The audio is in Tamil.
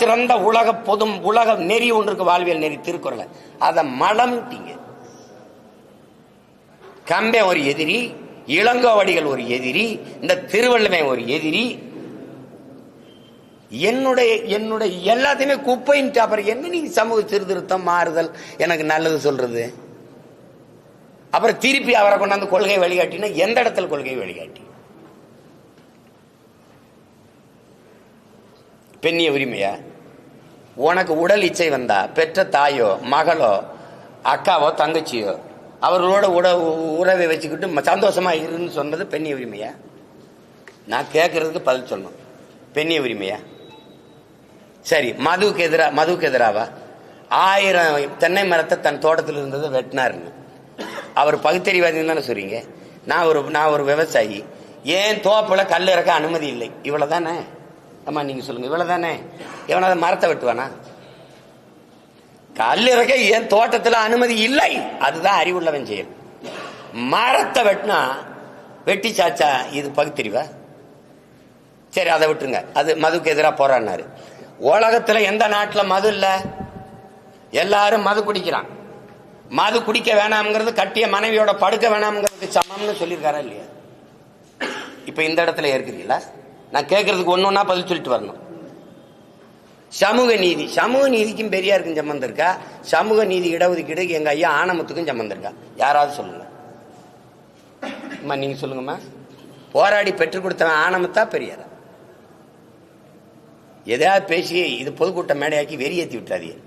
சிறந்த உலக நெறி ஒன்றுக்கு வாழ்வியல் நெறி திருக்குறள். அதை மலம்ட்டீங்க. கம்பன் ஒரு எதிரி, இளங்கோவடிகள் ஒரு எதிரி, இந்த திருவள்ளுவன் ஒரு எதிரி. என்னுடைய எல்லாத்தையுமே குப்பைன்ட்டு அப்புறம் என்ன நீங்க சமூக சீர்திருத்தம் மாறுதல் எனக்கு நல்லது சொல்றது? அப்புறம் திருப்பி அவரை கொண்டாந்து கொள்கை வழிகாட்டினா எந்த இடத்துல கொள்கை வழிகாட்டி? பெண்ணிய உரிமையா? உனக்கு உடல் இச்சை வந்தா பெற்ற தாயோ மகளோ அக்காவோ தங்கச்சியோ அவர்களோட உறவை வச்சுக்கிட்டு சந்தோஷமா இருன்னு சொன்னது பெண்ணிய உரிமையா? நான் கேட்கறதுக்கு பதில் சொல்லணும். பெண்ணிய உரிமையா? சரி, மதுவுக்கு எதிராவா? 1000 தென்னை மரத்தை தன் தோட்டத்தில் இருந்ததை வெட்டினாருன்னு அவர் பகுத்தறிவாதி தானே சொல்றீங்க? நான் ஒரு விவசாயி, ஏன் தோப்புல கல் இறக்க அனுமதி இல்லை, இவ்வளவுதானே? அம்மா நீங்க சொல்லுங்க, இவ்வளவுதானே? எவனாவது மரத்தை வெட்டுவானா? கல் இறக்க என் தோட்டத்தில் அனுமதி இல்லை, அதுதான் அறிவுள்ளவன் செயல். மரத்தை வெட்டினா வெட்டி சாச்சா இது பகுத்தறிவா? சரி, அதை விட்டுருங்க. அது மதுக்கு எதிராக போராடினாரு. உலகத்துல எந்த நாட்டில் மது இல்ல? எல்லாரும் மது குடிக்கிறான். மது குடிக்க வேணாம்ங்கிறது கட்டிய மனைவியோட படுக்க வேணாம்ங்கிறதுக்கு சமம்னு சொல்லியிருக்காரா இல்லையா? இப்ப இந்த இடத்துல இருக்கிறீங்களா? நான் கேட்கறதுக்கு ஒன்னொன்னா பதில் சொல்லிட்டு வரணும். சமூக நீதிக்கும் பெரியாருக்கும் சம்பந்தம் இருக்கா? சமூக நீதி இடஒதுக்கீடு எங்க ஐயா ஆனமுத்துக்கும் சம்பந்தம் இருக்கா? யாராவது சொல்லுங்க. நீங்க சொல்லுங்கம்மா. போராடி பெற்றுக் கொடுத்தவன் ஆனமுத்தா பெரியாரா? எதையாவது பேசி இது பொதுக்கூட்ட மேடையாக்கி வெறியேற்றி விட்டாதீங்க.